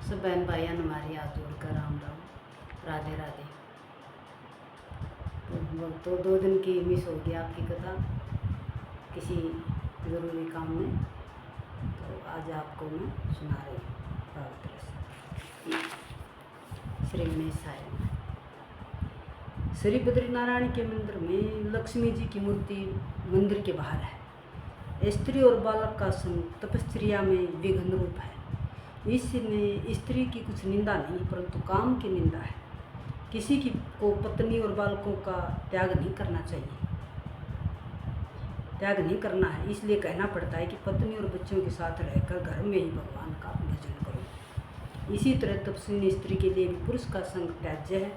सब बहन भाइयों हमारी हाथ जोड़कर राम राम, राधे राधे। तो 2 दिन की मिस हो गई आपकी कथा किसी ज़रूरी काम में, तो आज आपको मैं सुना रही हूँ पवित्र श्री गणेश साहिब। श्री बद्रीनारायण के मंदिर में लक्ष्मी जी की मूर्ति मंदिर के बाहर है। स्त्री और बालक का संग तपस्या में विघ्न रूप है। इसमें स्त्री की कुछ निंदा नहीं, परंतु काम की निंदा है। किसी की को पत्नी और बालकों का त्याग नहीं करना चाहिए, त्याग नहीं करना है। इसलिए कहना पड़ता है कि पत्नी और बच्चों के साथ रहकर घर में ही भगवान का भजन करो। इसी तरह तपस्विनी स्त्री के लिए भी पुरुष का संग त्याज्य है।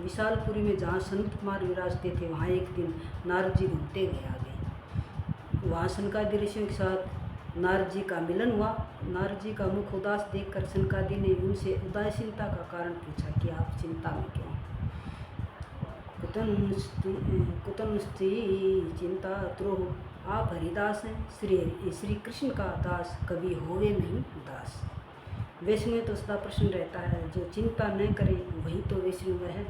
विशालपुरी में जहाँ संत कुमार विराजते थे, वहाँ एक दिन नारद जी घूमते गए आ गए। वहाँ सनकादि ऋषियों के साथ नारद जी का मिलन हुआ। नारद जी का मुख उदास देखकर सनकादि ने उनसे उदासीनता का कारण पूछा कि आप चिंता में क्यों? कुतनुस्ति चिंता द्रोह, आप हरिदास हैं। श्री कृष्ण का दास कभी होवे नहीं उदास। वैष्णव तो सदा प्रश्न रहता है, जो चिंता न करे वही तो वैष्णव है।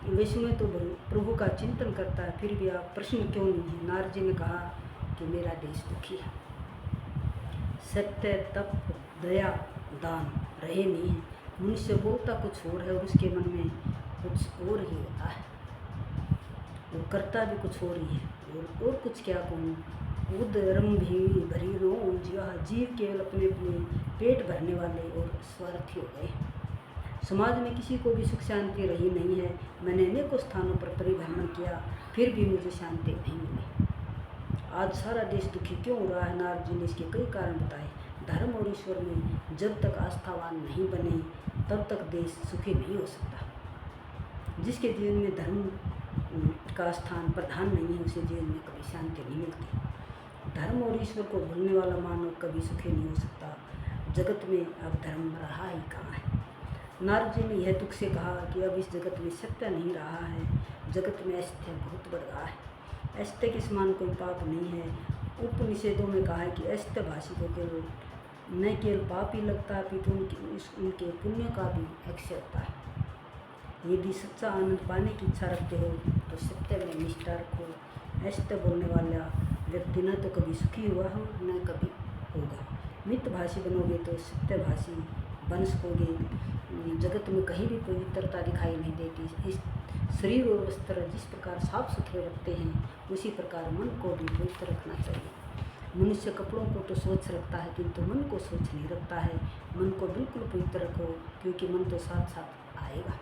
वैष्णव तो प्रभु का चिंतन करता है, फिर भी आप प्रश्न क्यों नहीं है? नारद जी ने कहा कि मेरा देश दुखी है। सत्य तप दया दान रहे नहीं है। मनुष्य बोलता कुछ और है और उसके मन में कुछ और ही होता है, वो करता भी कुछ और ही है। और कुछ क्या कहूँ, उदरम भी भरी रो जीव केवल अपने अपने पेट भरने वाले और स्वार्थी हो गए। समाज में किसी को भी सुख शांति रही नहीं है। मैंने अनेकों स्थानों पर परिभ्रमण किया, फिर भी मुझे शांति नहीं मिली। आज सारा देश दुखी क्यों हो रहा है? नारद जी ने इसके कई कारण बताए। धर्म और ईश्वर में जब तक आस्थावान नहीं बने, तब तक देश सुखी नहीं हो सकता। जिसके जीवन में धर्म का स्थान प्रधान नहीं है, उसे जीवन में कभी शांति नहीं मिलती। धर्म और ईश्वर को भूलने वाला मानव कभी सुखी नहीं हो सकता। जगत में अब धर्म रहा ही कहाँ है? नारद जी ने यह दुख से कहा कि अब इस जगत में सत्य नहीं रहा है। जगत में असत्य बहुत बढ़ रहा है। असत्य के समान कोई पाप नहीं है। उपनिषदों में कहा है कि असत्य भाषी को केवल न केवल पाप ही लगता है, अपितु उनके पुण्य का भी अक्षय होता है। यदि सच्चा आनंद पाने की इच्छा रखते हो तो सत्य में निष्ठा रखो। असत्य बोलने वाला व्यक्ति न तो कभी सुखी हुआ हो, न कभी होगा। मितभाषी बनोगे तो सत्यभाषी बन सकोगे। जगत में कहीं भी पवित्रता दिखाई नहीं देती। इस शरीर और वस्त्र जिस प्रकार साफ सुथरे रखते हैं, उसी प्रकार मन को भी पवित्र रखना चाहिए। मनुष्य कपड़ों को तो स्वच्छ रखता है, किंतु मन को स्वच्छ नहीं रखता है। मन को बिल्कुल पवित्र रखो, क्योंकि मन तो साथ साथ आएगा।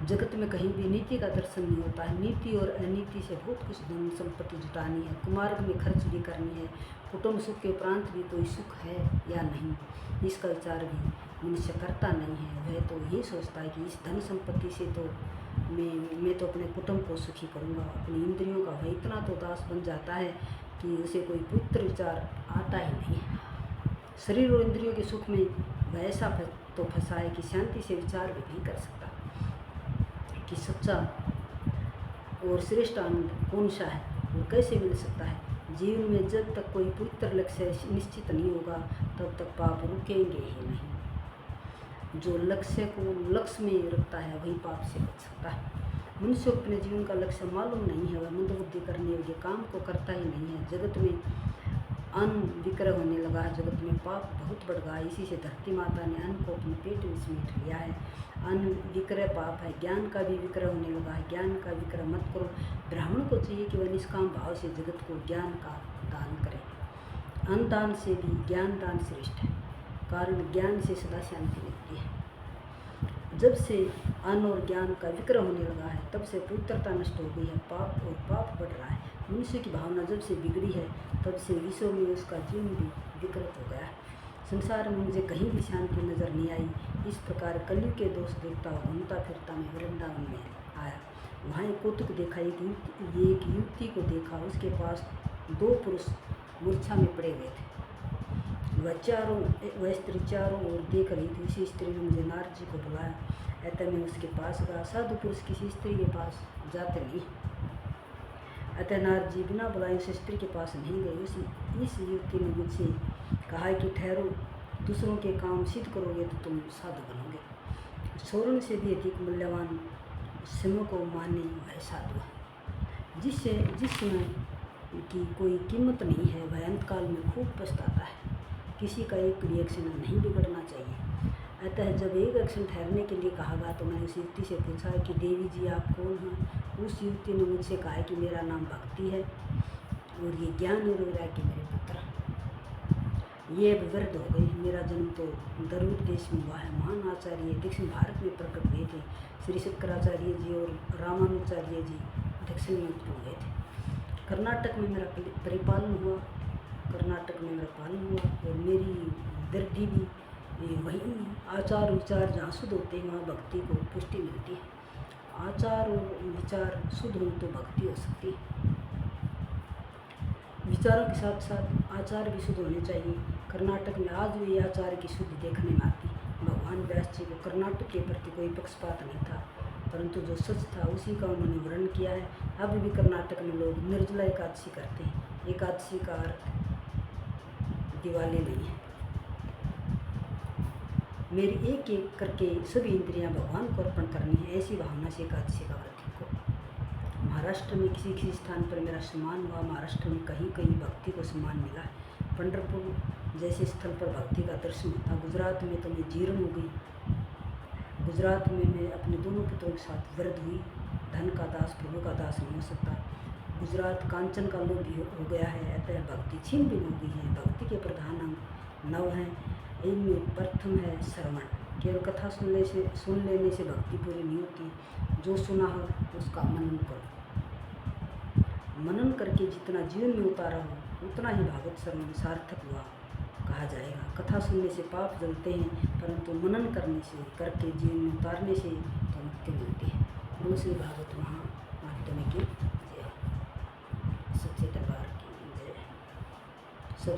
जगत में कहीं भी नीति का दर्शन नहीं होता है। नीति और अनीति से बहुत कुछ धन संपत्ति जुटानी है, कुमार्ग में खर्च भी करनी है। कुटुंब सुख के उपरांत भी कोई सुख है या नहीं, इसका विचार भी मनुष्य करता नहीं है। वह तो यही सोचता है कि इस धन संपत्ति से तो मैं तो अपने कुटुंब को सुखी करूँगा। अपनी इंद्रियों का वह इतना तो दास बन जाता है कि उसे कोई पवित्र विचार आता ही नहीं। शरीर और इंद्रियों के सुख में वह ऐसा तो फंसा है कि शांति से विचार भी नहीं कर सकता कि सच्चा और श्रेष्ठ आनंद कौन सा है और कैसे मिल सकता है। जीवन में जब तक कोई पवित्र लक्ष्य निश्चित नहीं होगा, तब तक पाप रुकेंगे ही नहीं। जो लक्ष्य को लक्ष्य में रखता है वही पाप से बच सकता है। मनुष्य को अपने जीवन का लक्ष्य मालूम नहीं है, वह मंदबुद्धि करने योग्य काम को करता ही नहीं है। जगत में अन्न विक्रय होने लगा है, जगत में पाप बहुत बढ़ गया है। इसी से धरती माता ने अन्न को अपने पेट में समेट लिया है। अन्न विक्रय पाप है। ज्ञान का भी विक्रय होने लगा है। ज्ञान का विक्रय मत करो। ब्राह्मण को चाहिए कि वह निष्काम भाव से जगत को ज्ञान का दान करे। अन्न दान से भी ज्ञान दान श्रेष्ठ है, कारण ज्ञान से सदा शांति मिलती है। जब से अन्न और ज्ञान का विक्रय होने लगा है, तब से पवित्रता नष्ट हो गई है। पाप और पाप बढ़ रहा है। मनुष्य की भावना जब से बिगड़ी है, तब से विश्व में उसका जीवन भी विकृत हो गया है। संसार में मुझे कहीं भी शांति नजर नहीं आई। इस प्रकार कलयुग के दोष देखता हुआ घूमता फिरता मैं वृंदावन में आया। वहाँ एक कौतुक देखा। एक युवती को देखा, उसके पास 2 पुरुष मूर्छा में पड़े हुए थे। वह स्त्री चारों ओर देख रही थी। उसी स्त्री ने मुझे नारद जी को बुलाया। अतः मैं उसके पास गया। साधु पुरुष किसी स्त्री के पास जाते नहीं। अतः नारद जी बिना बुलाए उस स्त्री के पास नहीं गए। इस युवती ने मुझसे कहा कि ठहरो, दूसरों के काम सिद्ध करोगे तो तुम साधु बनोगे। स्वर्ण से भी अधिक मूल्यवान समय को माने वह साधु है। जिस समय की कोई कीमत नहीं है वह अंतकाल में खूब पछताता है। किसी का एक भी एक्शन नहीं बिगड़ना चाहिए। अतः जब एक एक्शन ठहरने के लिए कहा गया तो मैंने उस युवती से पूछा कि देवी जी आप कौन हैं। उस युवती ने मुझसे कहा कि मेरा नाम भक्ति है और ये ज्ञान और वैराग्य मेरे पुत्र। ये अब वृद्ध हो गई। मेरा जन्म तो दरूद देश में हुआ है। महान आचार्य दक्षिण भारत में प्रकट हुए थे। श्री शंकराचार्य जी और रामानुचार्य जी दक्षिण में उत्पन्न हुए थे। कर्नाटक में मेरा परिपालन हुआ। और मेरी वृद्धि भी वही आचार विचार जहाँ शुद्ध होते हैं वहाँ भक्ति को पुष्टि मिलती है। आचार और विचार शुद्ध हो तो भक्ति हो सकती है। विचारों के साथ साथ आचार भी शुद्ध होने चाहिए। कर्नाटक में आज भी आचार की शुद्धि देखने में आती। भगवान व्यास जी को कर्नाटक के प्रति कोई पक्षपात नहीं था, परंतु जो सच था उसी का उन्होंने वर्णन किया है। अब भी कर्नाटक में लोग निर्जला एकादशी करते हैं। एकादशी का अर्थ दिवाली नहीं है। मेरी एक एक करके सभी इंद्रियां भगवान को अर्पण करनी है, ऐसी भावना से एकादशी का व्रत को। महाराष्ट्र में किसी स्थान पर मेरा सम्मान हुआ। महाराष्ट्र में कहीं कहीं भक्ति को सम्मान मिला है। पंढरपुर जैसे स्थल पर भक्ति का दर्शन होता। गुजरात में तो मैं जीर्ण हो गई। गुजरात में मैं अपने दोनों पुत्रों के साथ वृद्ध हुई। धन का दास प्रभु का दास नहीं हो सकता। गुजरात कांचन का लोभ हो गया है, अतः भक्ति छीन भी हो गई है। भक्ति के प्रधान अंग 9 हैं। इनमें प्रथम है श्रवण। केवल कथा सुन लेने से भक्ति पूरी नहीं होती। जो सुना हो उसका मनन करो। मनन करके जितना जीवन में उतारा हो उतना ही भागवत श्रवण सार्थक हुआ कहा जाएगा। कथा सुनने से पाप जलते हैं, परंतु मनन करके जीवन में उतारने से तो मुक्ति मिलती है। दूसरी भागवत महात्म्य की जय। सच्चे दरबार की जय। सब